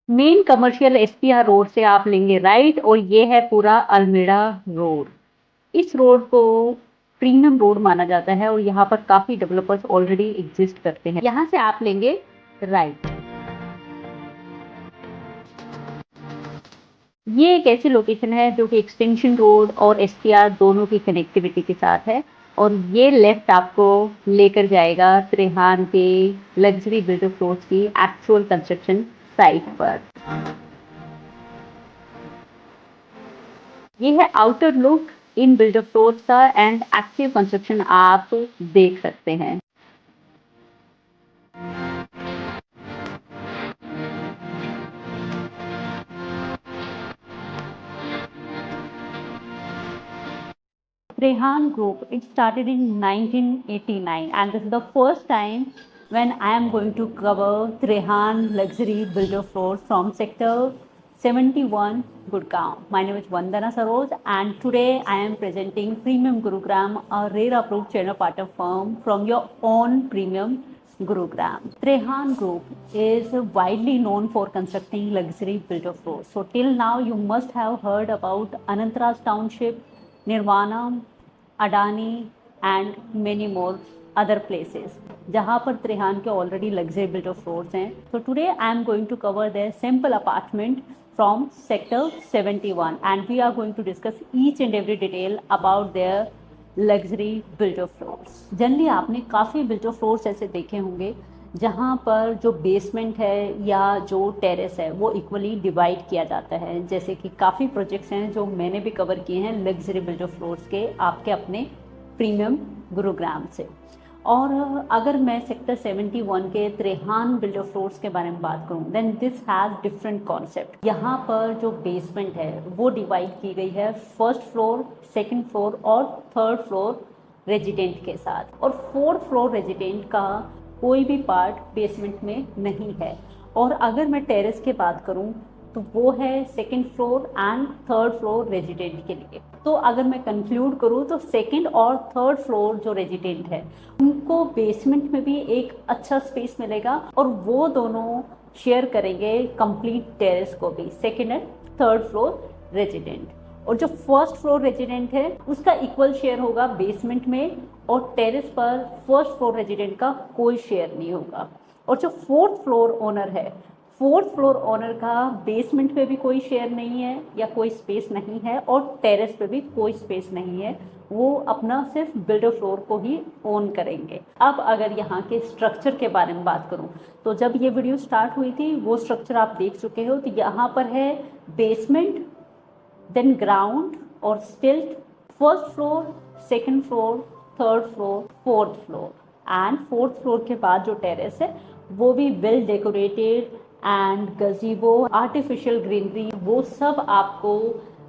Main commercial SPR road से आप लेंगे राइट और ये है पूरा अल्मेड़ा रोड। इस रोड को प्रीमियम रोड माना जाता है और यहाँ पर काफी डेवलपर्स ऑलरेडी एग्जिस्ट करते हैं। यहाँ से आप लेंगे राइट। ये एक ऐसी लोकेशन है जो कि एक्सटेंशन रोड और एसपीआर दोनों की कनेक्टिविटी के साथ है और ये लेफ्ट आपको लेकर जाएगा त्रेहान के लग्जरी बिल्डर फ्लोर्स की एक्चुअल कंस्ट्रक्शन साइट पर। ये है outer look in builder floors का एंड एक्टिव कंस्ट्रक्शन आप देख सकते हैं। Trehan Group, it started in 1989 and this is the first time when I am going to cover Trehan Luxury Builder Floors from Sector 71 Gurgaon. My name is Vandana Saroj and today I am presenting Premium Gurugram, a rare approved channel partner firm from your own Premium Gurugram. Trehan Group is widely known for constructing luxury builder floors. So till now you must have heard about Anantraj Township, Nirvana, Adani and many more other places जहाँ पर त्रेहान के already luxury builder floors हैं. So today I am going to cover their simple apartment from sector 71 and we are going to discuss each and every detail about their luxury builder floors. Generally आपने काफ़ी builder floors ऐसे देखे होंगे जहाँ पर जो basement है या जो टेरेस है वो इक्वली डिवाइड किया जाता है. जैसे कि काफ़ी प्रोजेक्ट्स हैं जो मैंने भी कवर किए हैं लग्जरी बिल्डर फ्लोर्स के आपके अपने प्रीमियम गुरुग्राम से. और अगर मैं सेक्टर 71 के त्रेहान बिल्डर फ्लोर्स के बारे में बात करूं then this has different concept. यहाँ पर जो बेसमेंट है वो डिवाइड की गई है फर्स्ट फ्लोर, सेकंड फ्लोर और थर्ड फ्लोर रेजिडेंट के साथ. और फोर्थ फ्लोर रेजिडेंट का कोई भी पार्ट बेसमेंट में नहीं है. और अगर मैं टेरेस की बात करूं तो वो है second floor and third floor resident के लिए. तो अगर मैं कंक्लूड करूं तो सेकंड और थर्ड फ्लोर जो रेजिडेंट है उनको बेसमेंट में भी एक अच्छा स्पेस मिलेगा और वो दोनों शेयर करेंगे कंप्लीट टेरेस को भी, second and third floor resident. और जो फर्स्ट फ्लोर रेजिडेंट है उसका इक्वल शेयर होगा बेसमेंट में और टेरेस पर फर्स्ट फ्लोर रेजिडेंट का कोई शेयर नहीं होगा. और जो फोर्थ फ्लोर ओनर है, फोर्थ फ्लोर ओनर का बेसमेंट पे भी कोई शेयर नहीं है या कोई स्पेस नहीं है और टेरेस पे भी कोई स्पेस नहीं है. वो अपना सिर्फ बिल्डर फ्लोर को ही ओन करेंगे. अब अगर यहाँ के स्ट्रक्चर के बारे में बात करूँ तो जब ये वीडियो स्टार्ट हुई थी वो स्ट्रक्चर आप देख चुके हो. तो यहाँ पर है बेसमेंट, देन ग्राउंड और स्टिल्ट, first floor, second floor, third floor, fourth floor and fourth floor के बाद जो टेरेस है वो भी well decorated and गजीबो, artificial greenery, वो सब आपको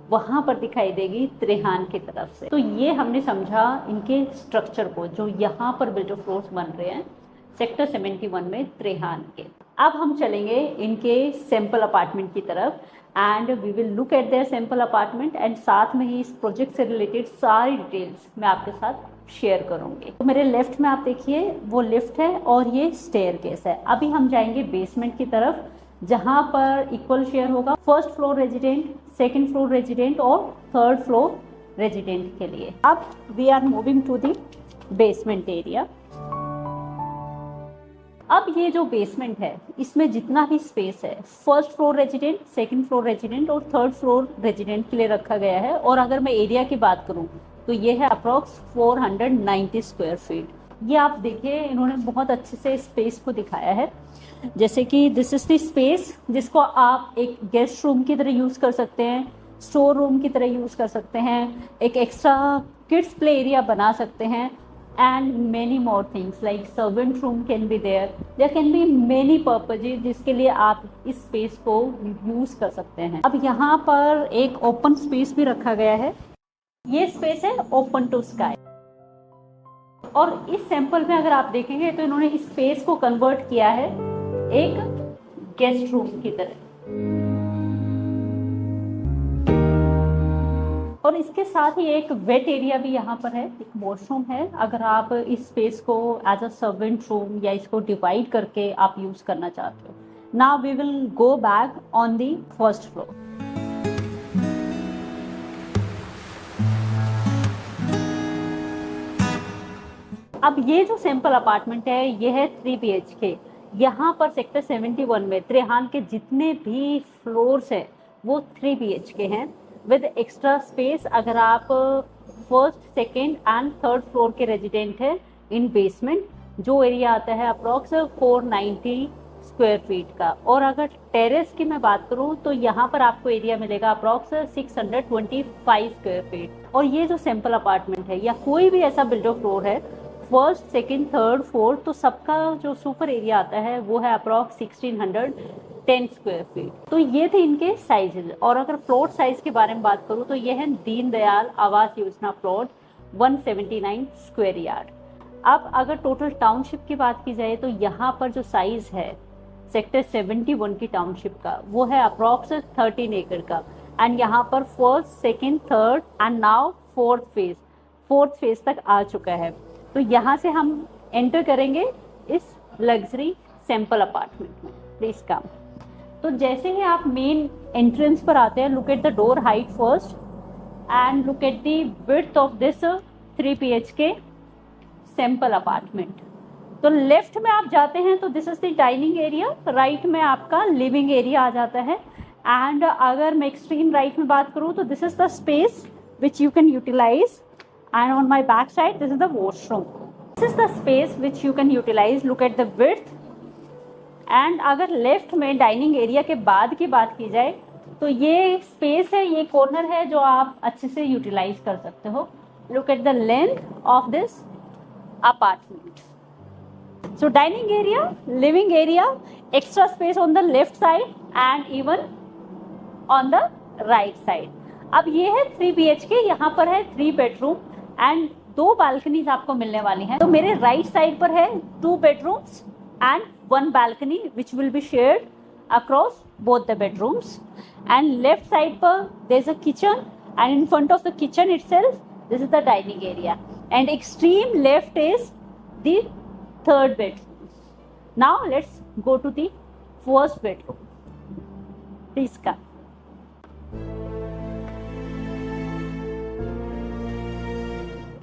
वहाँ पर दिखाई देगी त्रेहान की तरफ से. तो ये हमने समझा इनके स्ट्रक्चर को जो यहाँ पर बिल्डर फ्लोर्स बन रहे हैं सेक्टर 71 में त्रेहान के. अब हम चलेंगे इनके सैम्पल अपार्टमेंट की तरफ and we will look at there sample apartment and साथ में ही इस प्रोजेक्ट से रिलेटेड सारी डिटेल्स मैं आपके साथ शेयर करूंगी. तो मेरे लेफ्ट में आप देखिए वो लिफ्ट है और ये स्टेयरकेस है. अभी हम जाएंगे बेसमेंट की तरफ जहां पर इक्वल शेयर होगा first floor resident, second floor resident और थर्ड फ्लोर रेजिडेंट के लिए. अब we are moving to the basement area. अब ये जो बेसमेंट है इसमें जितना भी स्पेस है first floor resident, second floor resident और थर्ड फ्लोर रेजिडेंट के लिए रखा गया है. और अगर मैं एरिया की बात करूं तो ये है अप्रॉक्स 490 स्क्वायर फीट. ये आप देखिए इन्होंने बहुत अच्छे से स्पेस को दिखाया है. जैसे कि दिस इज द स्पेस जिसको आप एक गेस्ट रूम की तरह यूज़ कर सकते हैं, स्टोर रूम की तरह यूज़ कर सकते हैं, एक एक्स्ट्रा किड्स प्ले एरिया बना सकते हैं and many more things like servant room can be there. There can be many purposes जिसके लिए आप इस स्पेस को यूज़ कर सकते हैं. अब यहाँ पर एक ओपन स्पेस भी रखा गया है. ये स्पेस है ओपन टू स्काई. और इस सैंपल में अगर आप देखेंगे तो इन्होंने इस स्पेस को कन्वर्ट किया है एक गेस्ट रूम की तरह. और इसके साथ ही एक वेट एरिया भी यहाँ पर है, एक वॉशरूम है. अगर आप इस स्पेस को एज अ सर्वेंट रूम या इसको डिवाइड करके आप यूज़ करना चाहते हो Now we will go back on the first floor. अब ये जो सैंपल अपार्टमेंट है ये है 3 BHK। यहाँ पर सेक्टर 71 में त्रेहान के जितने भी फ्लोर्स हैं वो 3 BHK हैं विद एक्स्ट्रा स्पेस। अगर आप first, second and third floor के रेजिडेंट हैं इन बेसमेंट, जो एरिया आता है अप्रॉक्स 490 स्क्वायर फीट का। और अगर टेरेस की मैं बात करूं तो यहाँ पर आपको एरिया मिलेगा अप्रॉक्स 625 स्क्वायर फीट। और ये जो सैंपल अपार्टमेंट है या कोई भी ऐसा बिल्डर फ्लोर है, फर्स्ट, सेकेंड, थर्ड, फोर्थ, तो सबका जो सुपर एरिया आता है वो है अप्रॉक्स 1610 स्क्वायर फीट। तो ये थे इनके साइजेज। और अगर प्लॉट साइज के बारे में बात करूँ तो ये है Deendayal Awas Yojana plot 179 square yard. अब अगर टोटल टाउनशिप की बात की जाए तो यहाँ पर जो साइज है सेक्टर 71 की टाउनशिप का वो है अप्रॉक्स 13 एकड़ का। एंड यहाँ पर first, second, third and now fourth phase तक आ चुका है। तो यहाँ से हम एंटर करेंगे इस लग्जरी सैंपल अपार्टमेंट में। Please come. तो जैसे ही आप मेन एंट्रेंस पर आते हैं, look at the door height first and look at the width of this 3 BHK sample apartment. तो लेफ्ट में आप जाते हैं तो this is the dining area, right में आपका लिविंग एरिया आ जाता है। एंड अगर मैं एक्सट्रीम राइट में बात करूँ तो this is the space which you can utilize. And on my back side, this is the washroom. This is the space which you can utilize. Look at the width. And अगर left में dining area के बाद की बात की जाए तो ये स्पेस है, ये कॉर्नर है जो आप अच्छे से यूटिलाइज कर सकते हो। Look at the length of this apartment. So dining area, living area, extra space on the left side and even on the right side. अब ये है 3 BHK, यहाँ पर है 3 बेडरूम एंड 2 बालकनीज आपको मिलने वाली हैं। तो मेरे राइट साइड पर है 2 bedrooms and 1 balcony which will be shared across both the bedrooms. And left side पर there is a kitchen and in front of the kitchen itself this is the dining area and extreme left is the third bedroom. Now let's go to the first bedroom. Please come.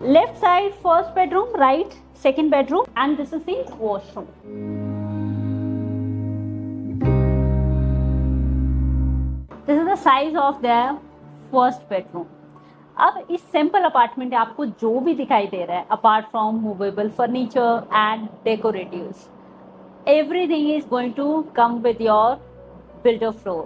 Left side first bedroom, right second bedroom, and this is the washroom. This is the size of the first bedroom. अब इस simple apartment में आपको जो भी दिखाई दे रहा है apart from movable furniture and decoratives, everything is going to come with your builder floor.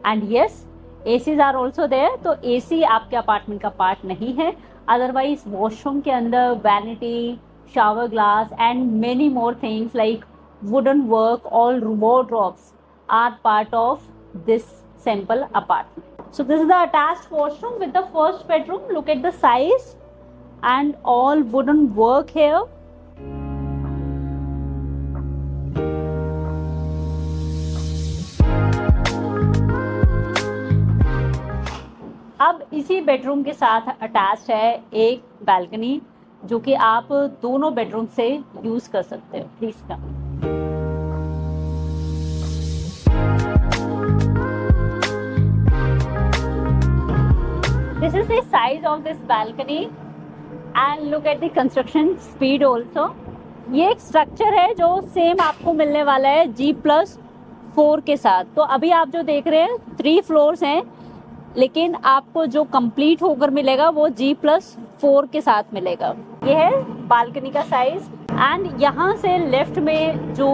And yes, ACs are also there. तो AC आपके अपार्टमेंट का पार्ट नहीं है। अदरवाइज वॉशरूम के अंदर vanity, shower glass and many more things like wooden work, all wardrobes are part of this sample apartment. So this is the attached washroom with the first bedroom. Look at the size and all wooden work here. अब इसी bedroom के साथ attach है एक balcony जो कि आप दोनों बेडरूम से यूज कर सकते हो। Please come. This is the size of this balcony and look at the construction speed also. ये एक स्ट्रक्चर है जो सेम आपको मिलने वाला है G+4 के साथ। तो अभी आप जो देख रहे हैं 3 फ्लोर्स हैं, लेकिन आपको जो कंप्लीट होकर मिलेगा वो G+4 के साथ मिलेगा। ये है बालकनी का साइज। एंड यहाँ से लेफ्ट में जो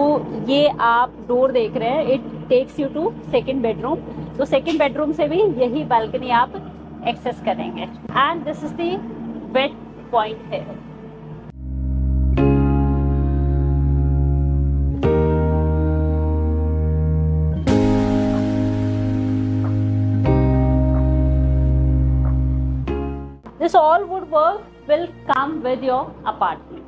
ये आप डोर देख रहे हैं, it takes you to second bedroom. तो सेकेंड बेडरूम से भी यही बालकनी आप एक्सेस करेंगे। And this is the bed point है। This all woodwork will come with your apartment.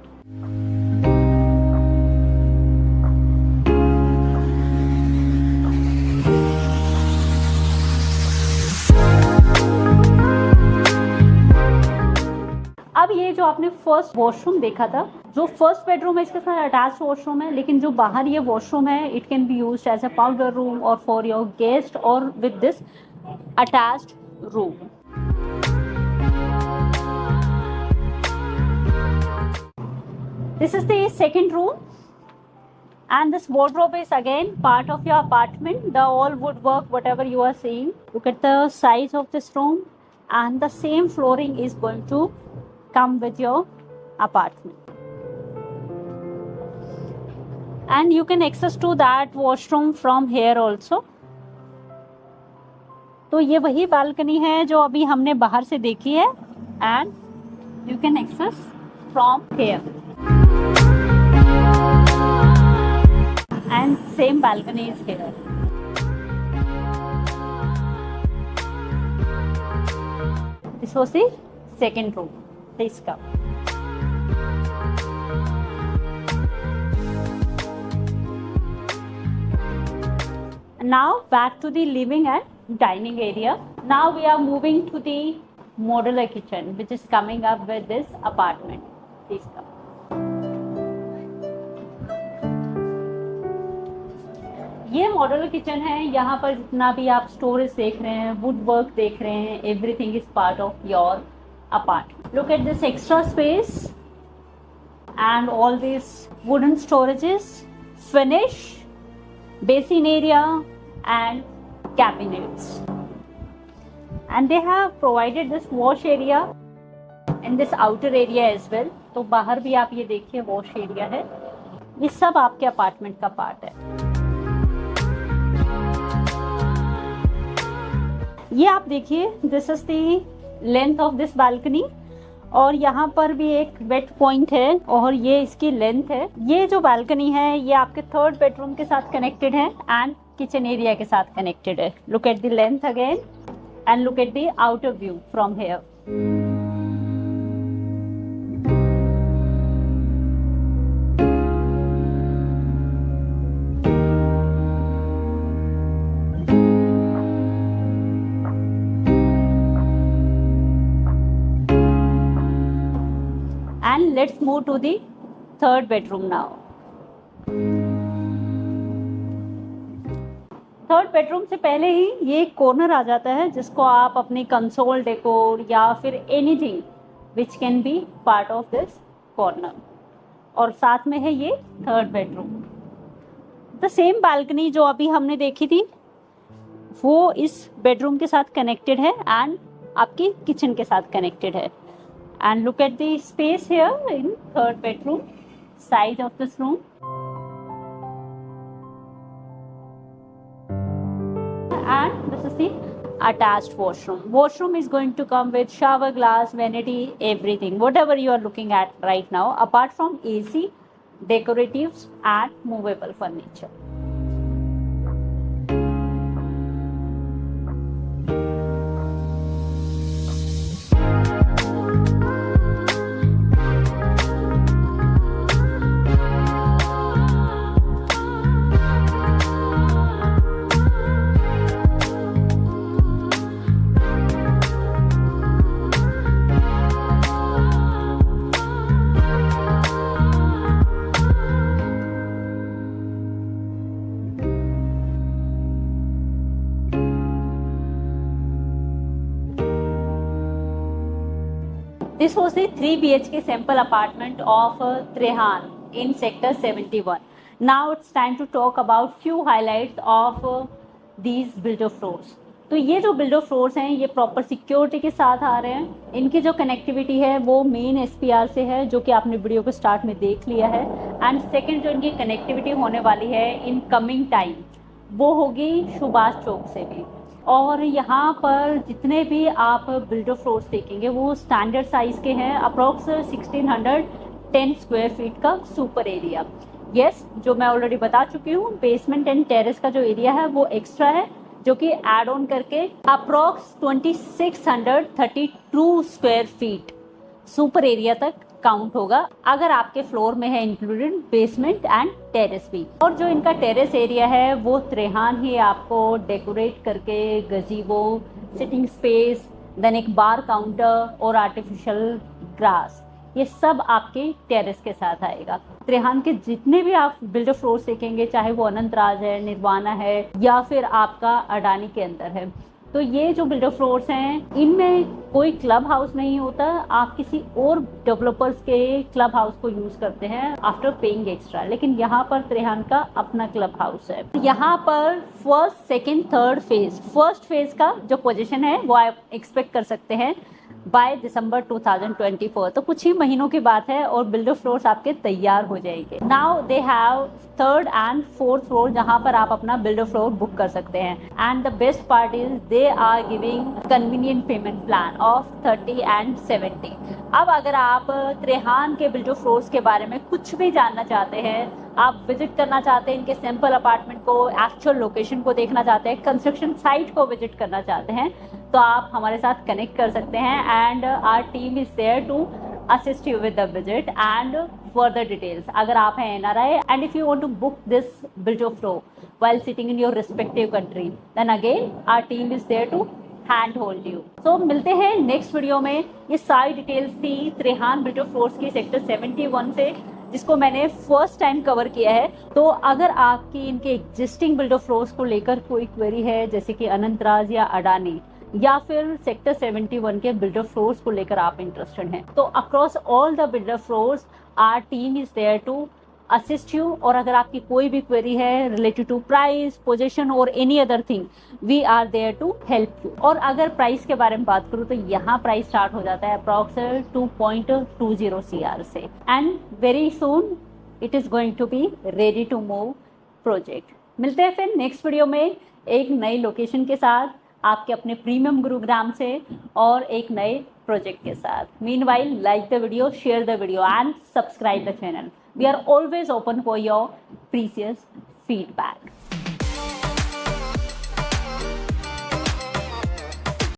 अब ये जो आपने फर्स्ट वॉशरूम देखा था, जो फर्स्ट बेडरूम है इसके साथ अटैच वॉशरूम है, लेकिन जो बाहर ये वॉशरूम है it can be used as a powder room और फॉर योर गेस्ट और with this attached room. This is the second room, and this wardrobe is again part of your apartment. The all woodwork, whatever you are seeing. Look at the size of this room, and the same flooring is going to come with your apartment. And you can access to that washroom from here also. तो ये वही balcony है जो अभी हमने बाहर से देखी है, and you can access from here. And same balcony is here. This was the second room. Please come. Now back to the living and dining area. Now we are moving to the modular kitchen, which is coming up with this apartment. Please come. ये modular kitchen है. यहाँ पर जितना भी आप storage देख रहे हैं, वुड वर्क देख रहे हैं, everything is part of your apartment. Look at this extra space and all this wooden storages, finish, basin area and cabinets. And they have provided this wash area in this outer area as well. तो बाहर भी आप ये देखिए wash area है. ये सब आपके अपार्टमेंट का पार्ट है. ये आप देखिए, this is the length of this balcony, और यहाँ पर भी एक वेट पॉइंट है और ये इसकी लेंथ है. ये जो बालकनी है ये आपके थर्ड बेडरूम के साथ कनेक्टेड है एंड किचन एरिया के साथ कनेक्टेड है. Look at the length again and look at the outer view from here. And let's move to the third bedroom now. Third bedroom से पहले ही ये एक कॉर्नर आ जाता है जिसको आप अपनी कंसोल डेकोर या फिर anything which can be part of this corner, और साथ में है ये third bedroom. The same balcony जो अभी हमने देखी थी वो इस बेडरूम के साथ कनेक्टेड है एंड आपकी किचन के साथ कनेक्टेड है. And look at the space here in third bedroom, size of this room. And this is the attached washroom. Washroom is going to come with shower glass, vanity, everything, whatever you are looking at right now, apart from AC, decoratives and movable furniture. This was the 3 BHK sample apartment of Trehan in sector 71. Now it's time to talk about few highlights of these builder floors. तो ये जो builder floors हैं ये proper security के साथ आ रहे हैं. इनकी जो कनेक्टिविटी है वो मेन एसपीआर से है, जो कि आपने वीडियो के स्टार्ट में देख लिया है. एंड सेकंड जो इनकी कनेक्टिविटी होने वाली है इन कमिंग टाइम वो होगी सुभाष चौक से भी. और यहाँ पर जितने भी आप बिल्डर फ्लोर्स देखेंगे वो स्टैंडर्ड साइज़ के हैं, अप्रॉक्स 1610 स्क्वायर फीट का सुपर एरिया. यस, जो मैं ऑलरेडी बता चुकी हूँ, बेसमेंट एंड टेरेस का जो एरिया है वो एक्स्ट्रा है, जो कि ऐड ऑन करके approx 2632 square feet super area तक काउंट होगा अगर आपके फ्लोर में है इंक्लूडेड बेसमेंट एंड टेरेस भी. और जो इनका टेरेस एरिया है वो त्रेहान ही आपको डेकोरेट करके गजीबो, सिटिंग स्पेस, देन एक बार काउंटर और आर्टिफिशियल ग्रास, ये सब आपके टेरेस के साथ आएगा। त्रेहान के जितने भी आप बिल्डर फ्लोर्स देखेंगे, चाहे वो अनंतराज है, निर्वाणा है या फिर आपका अडानी के अंदर है, तो ये जो बिल्डर फ्लोर्स हैं इनमें कोई क्लब हाउस नहीं होता। आप किसी और डेवलपर्स के क्लब हाउस को यूज करते हैं आफ्टर पेइंग एक्स्ट्रा, लेकिन यहाँ पर त्रेहान का अपना क्लब हाउस है। यहाँ पर first, second, third phase, first phase का जो पोजीशन है वो आप एक्सपेक्ट कर सकते हैं बाय दिसंबर 2024। तो कुछ ही महीनों की बात है और बिल्डर फ्लोर्स आपके तैयार हो जाएंगे। Now they have third and fourth floor जहां पर आप अपना बिल्डर फ्लोर बुक कर सकते हैं। And the best part is they are giving convenient payment plan of 30 and 70। अब अगर आप त्रेहान के बिल्डर फ्लोर्स के बारे में कुछ भी जानना चाहते हैं, आप विजिट करना चाहते हैं इनके सैंपल अपार्टमेंट को, एक्चुअल लोकेशन को देखना चाहते हैं, कंस्ट्रक्शन साइट को विजिट करना चाहते हैं, तो आप हमारे साथ कनेक्ट कर सकते हैं। And our team is there to assist you with the visit and further details. अगर आप हैं NRI and if you want to book this builder floor while sitting in your respective country, then again our team is there to hand hold you. तो मिलते हैं next video में। ये सारी details थी त्रेहान बिल्डर फ्लोर्स की sector 71 से, जिसको मैंने फर्स्ट टाइम कवर किया है। तो अगर आपकी इनके एग्जिस्टिंग बिल्डर फ्लोर्स को लेकर कोई क्वेरी है, जैसे कि अनंतराज या अडानी या फिर सेक्टर 71 के बिल्डर फ्लोर्स को लेकर आप इंटरेस्टेड हैं, तो across all the builder floors our team is there to assist you. और अगर आपकी कोई भी क्वेरी है रिलेटेड टू प्राइस, पोजीशन और any other thing, we are there to help you. और अगर प्राइस के बारे में बात करूँ तो यहाँ प्राइस स्टार्ट हो जाता है अप्रॉक्स 2.20 CR से, and very soon it is going to be ready to move project. मिलते हैं फिर नेक्स्ट वीडियो में एक नई लोकेशन के साथ, आपके अपने प्रीमियम गुरुग्राम से और एक नए प्रोजेक्ट के साथ। Meanwhile, like the video, share the video and subscribe the channel. We are always open for your precious feedback.